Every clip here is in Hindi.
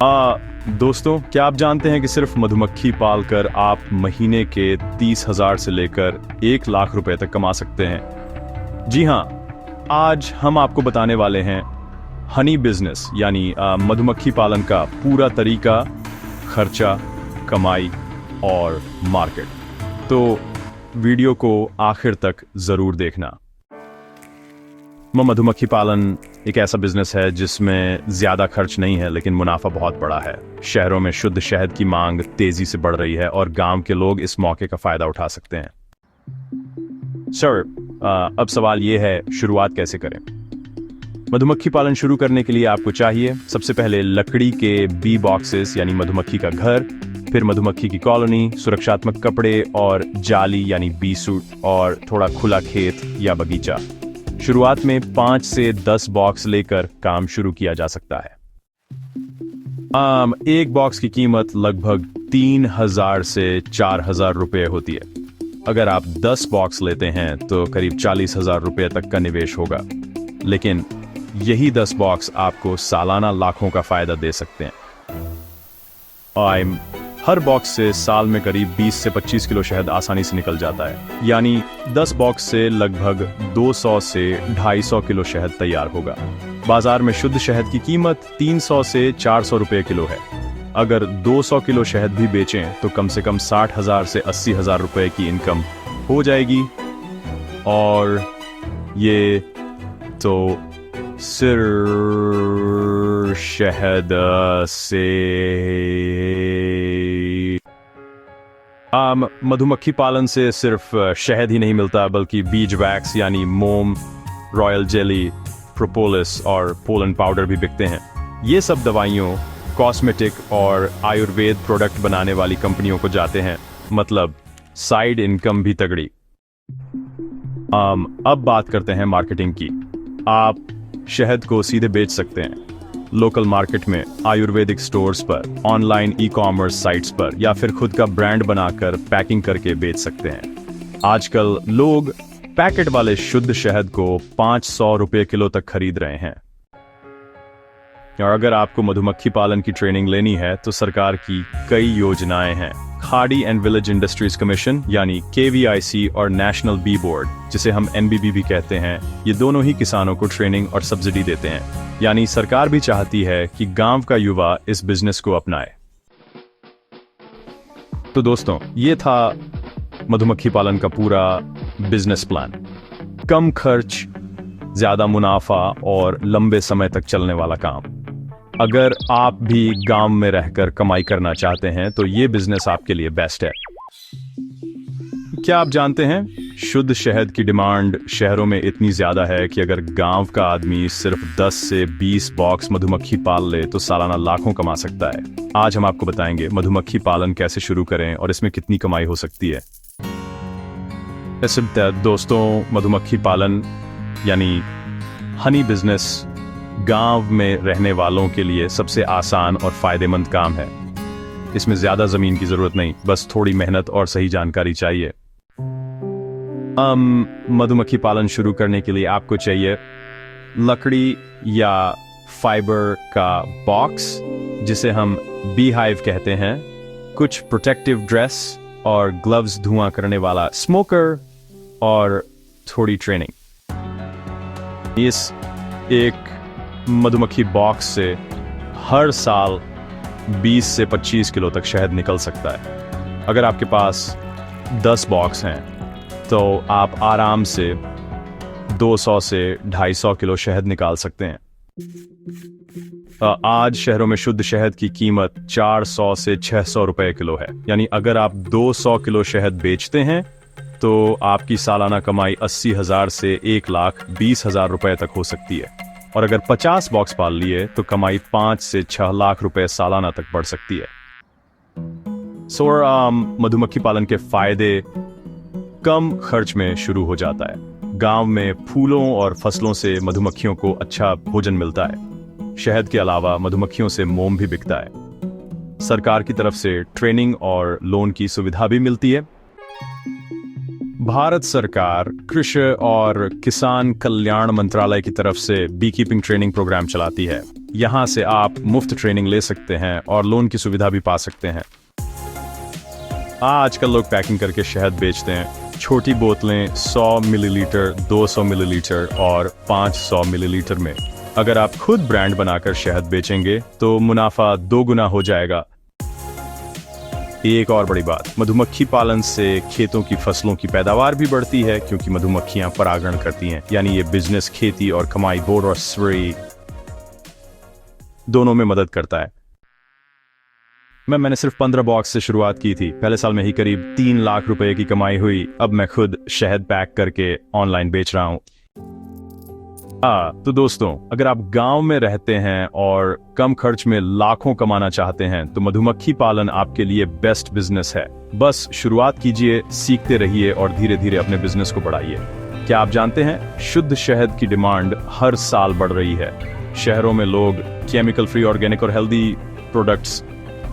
दोस्तों, क्या आप जानते हैं कि सिर्फ मधुमक्खी पालकर आप महीने के 30,000 से लेकर 1 लाख रुपए तक कमा सकते हैं। जी हाँ, आज हम आपको बताने वाले हैं हनी बिजनेस यानी मधुमक्खी पालन का पूरा तरीका, खर्चा, कमाई और मार्केट। तो वीडियो को आखिर तक जरूर देखना। मधुमक्खी पालन एक ऐसा बिजनेस है जिसमें ज्यादा खर्च नहीं है लेकिन मुनाफा बहुत बड़ा है। शहरों में शुद्ध शहद की मांग तेजी से बढ़ रही है और गांव के लोग इस मौके का फायदा उठा सकते हैं। सर, अब सवाल ये है, शुरुआत कैसे करें? मधुमक्खी पालन शुरू करने के लिए आपको चाहिए सबसे पहले लकड़ी के बी बॉक्सेस यानी मधुमक्खी का घर, फिर मधुमक्खी की कॉलोनी, सुरक्षात्मक कपड़े और जाली यानी बी सूट और थोड़ा खुला खेत या बगीचा। शुरुआत में 5 से 10 बॉक्स लेकर काम शुरू किया जा सकता है। एक बॉक्स की कीमत लगभग 3,000 से 4,000 रुपए होती है। अगर आप 10 बॉक्स लेते हैं तो करीब 40,000 रुपए तक का निवेश होगा, लेकिन यही 10 बॉक्स आपको सालाना लाखों का फायदा दे सकते हैं। हर बॉक्स से साल में करीब 20 से 25 किलो शहद आसानी से निकल जाता है, यानी 10 बॉक्स से लगभग 200 से 250 किलो शहद तैयार होगा। बाजार में शुद्ध शहद की कीमत 300 से 400 रुपए किलो है। अगर 200 किलो शहद भी बेचें तो कम से कम 60,000 से 80,000 रुपए की इनकम हो जाएगी। और ये तो सिर्फ शहद से। मधुमक्खी पालन से सिर्फ शहद ही नहीं मिलता बल्कि बीज वैक्स यानी मोम, रॉयल जेली, प्रोपोलिस और पोलन पाउडर भी बिकते हैं। ये सब दवाइयों, कॉस्मेटिक और आयुर्वेद प्रोडक्ट बनाने वाली कंपनियों को जाते हैं, मतलब साइड इनकम भी तगड़ी। अब बात करते हैं मार्केटिंग की। आप शहद को सीधे बेच सकते हैं लोकल मार्केट में, आयुर्वेदिक स्टोर्स पर, ऑनलाइन ई-कॉमर्स साइट्स पर, या फिर खुद का ब्रांड बनाकर पैकिंग करके बेच सकते हैं। आजकल लोग पैकेट वाले शुद्ध शहद को 500 रुपए किलो तक खरीद रहे हैं। और अगर आपको मधुमक्खी पालन की ट्रेनिंग लेनी है तो सरकार की कई योजनाएं हैं। खाड़ी एंड विलेज इंडस्ट्रीज कमीशन यानी KVIC और नेशनल बी बोर्ड, जिसे हम NBB भी कहते हैं, ये दोनों ही किसानों को ट्रेनिंग और सब्सिडी देते हैं। यानी सरकार भी चाहती है कि गांव का युवा इस बिजनेस को अपनाए। तो दोस्तों, ये था मधुमक्खी पालन का पूरा बिजनेस प्लान। कम खर्च, ज्यादा मुनाफा और लंबे समय तक चलने वाला काम। अगर आप भी गांव में रहकर कमाई करना चाहते हैं तो ये बिजनेस आपके लिए बेस्ट है। क्या आप जानते हैं, शुद्ध शहद की डिमांड शहरों में इतनी ज्यादा है कि अगर गांव का आदमी सिर्फ 10 से 20 बॉक्स मधुमक्खी पाल ले तो सालाना लाखों कमा सकता है। आज हम आपको बताएंगे मधुमक्खी पालन कैसे शुरू करें और इसमें कितनी कमाई हो सकती है। दोस्तों, मधुमक्खी पालन यानी हनी बिजनेस गांव में रहने वालों के लिए सबसे आसान और फायदेमंद काम है। इसमें ज्यादा जमीन की जरूरत नहीं, बस थोड़ी मेहनत और सही जानकारी चाहिए। मधुमक्खी पालन शुरू करने के लिए आपको चाहिए लकड़ी या फाइबर का बॉक्स, जिसे हम बी हाइव कहते हैं, कुछ प्रोटेक्टिव ड्रेस और ग्लव्स, धुआं करने वाला स्मोकर और थोड़ी ट्रेनिंग। इस एक मधुमक्खी बॉक्स से हर साल 20 से 25 किलो तक शहद निकल सकता है। अगर आपके पास 10 बॉक्स हैं तो आप आराम से 200 से 250 किलो शहद निकाल सकते हैं। आज शहरों में शुद्ध शहद की कीमत 400 से 600 रुपए किलो है, यानी अगर आप 200 किलो शहद बेचते हैं तो आपकी सालाना कमाई 80,000 से 1,20,000 रुपए तक हो सकती है। और अगर 50 बॉक्स पाल लिए तो कमाई 5 से 6 लाख रुपए सालाना तक बढ़ सकती है। मधुमक्खी पालन के फायदे, कम खर्च में शुरू हो जाता है। गांव में फूलों और फसलों से मधुमक्खियों को अच्छा भोजन मिलता है। शहद के अलावा मधुमक्खियों से मोम भी बिकता है। सरकार की तरफ से ट्रेनिंग और लोन की सुविधा भी मिलती है। भारत सरकार कृषि और किसान कल्याण मंत्रालय की तरफ से बी कीपिंग ट्रेनिंग प्रोग्राम चलाती है। यहाँ से आप मुफ्त ट्रेनिंग ले सकते हैं और लोन की सुविधा भी पा सकते हैं। आजकल लोग पैकिंग करके शहद बेचते हैं। छोटी बोतलें 100 मिलीलीटर, 200 मिलीलीटर और 500 मिलीलीटर में। अगर आप खुद ब्रांड बनाकर शहद बेचेंगे तो मुनाफा 2 गुना हो जाएगा। एक और बड़ी बात, मधुमक्खी पालन से खेतों की फसलों की पैदावार भी बढ़ती है, क्योंकि मधुमक्खियां परागण करती हैं। यानी ये बिजनेस खेती और कमाई दोनों में मदद करता है। मैंने सिर्फ 15 बॉक्स से शुरुआत की थी। पहले साल में ही करीब 3 लाख रुपए की कमाई हुई। अब मैं खुद शहद पैक करके ऑनलाइन बेच रहा हूं। तो दोस्तों, अगर आप गांव में रहते हैं और कम खर्च में लाखों कमाना चाहते हैं तो मधुमक्खी पालन आपके लिए बेस्ट बिजनेस है। बस शुरुआत कीजिए, सीखते रहिए और धीरे धीरे अपने बिजनेस को बढ़ाइए। क्या आप जानते हैं, शुद्ध शहद की डिमांड हर साल बढ़ रही है। शहरों में लोग केमिकल फ्री, ऑर्गेनिक और हेल्दी प्रोडक्ट्स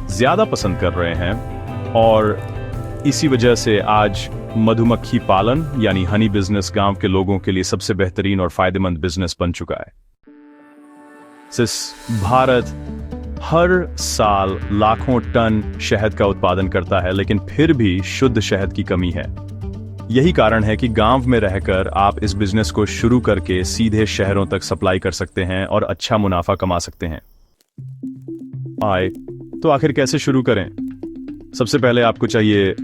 ज्यादा पसंद कर रहे हैं और इसी वजह से आज मधुमक्खी पालन यानी हनी बिजनेस गांव के लोगों के लिए सबसे बेहतरीन और फायदेमंद बिजनेस बन चुका है। भारत हर साल लाखों टन शहद का उत्पादन करता है, लेकिन फिर भी शुद्ध शहद की कमी है। यही कारण है कि गांव में रहकर आप इस बिजनेस को शुरू करके सीधे शहरों तक सप्लाई कर सकते हैं और अच्छा मुनाफा कमा सकते हैं। तो आखिर कैसे शुरू करें? सबसे पहले आपको चाहिए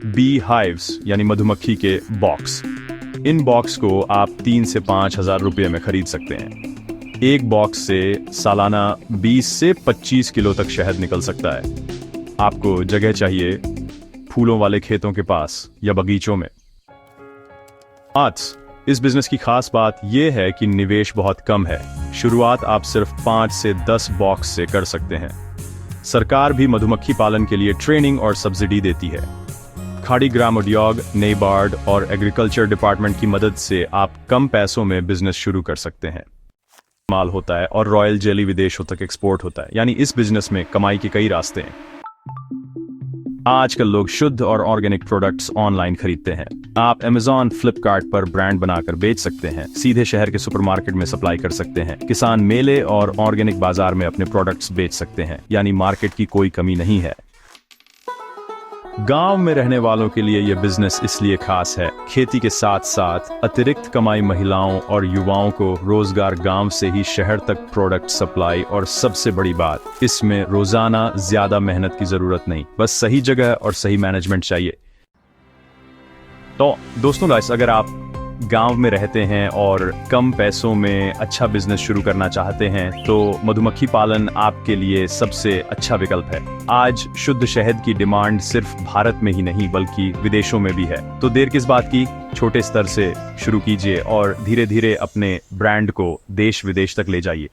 बी हाइव्स यानी मधुमक्खी के बॉक्स। इन बॉक्स को आप 3 से 5 हजार रुपये में खरीद सकते हैं। एक बॉक्स से सालाना 20 से 25 किलो तक शहद निकल सकता है। आपको जगह चाहिए फूलों वाले खेतों के पास या बगीचों में। इस बिजनेस की खास बात यह है कि निवेश बहुत कम है। शुरुआत आप सिर्फ 5 से 10 बॉक्स से कर सकते हैं। सरकार भी मधुमक्खी पालन के लिए ट्रेनिंग और सब्सिडी देती है। खाड़ी ग्राम उद्योग, नेबार्ड और एग्रीकल्चर डिपार्टमेंट की मदद से आप कम पैसों में बिजनेस शुरू कर सकते हैं। माल होता है और रॉयल जेली विदेशों तक एक्सपोर्ट होता है। यानी इस बिजनेस में कमाई के कई रास्ते हैं। आजकल लोग शुद्ध और ऑर्गेनिक प्रोडक्ट्स ऑनलाइन खरीदते हैं। आप Amazon, फ्लिपकार्ट पर ब्रांड बनाकर बेच सकते हैं। सीधे शहर के सुपरमार्केट में सप्लाई कर सकते हैं। किसान मेले और ऑर्गेनिक बाजार में अपने प्रोडक्ट्स बेच सकते हैं। यानी मार्केट की कोई कमी नहीं है। गांव में रहने वालों के लिए यह बिजनेस इसलिए खास है। खेती के साथ साथ अतिरिक्त कमाई महिलाओं और युवाओं को रोजगार, गांव से ही शहर तक प्रोडक्ट सप्लाई, और सबसे बड़ी बात, इसमें रोजाना ज्यादा मेहनत की जरूरत नहीं, बस सही जगह और सही मैनेजमेंट चाहिए। तो दोस्तों गाइस, अगर आप गांव में रहते हैं और कम पैसों में अच्छा बिजनेस शुरू करना चाहते हैं तो मधुमक्खी पालन आपके लिए सबसे अच्छा विकल्प है। आज शुद्ध शहद की डिमांड सिर्फ भारत में ही नहीं बल्कि विदेशों में भी है। तो देर किस बात की, छोटे स्तर से शुरू कीजिए और धीरे धीरे अपने ब्रांड को देश विदेश तक ले जाइए।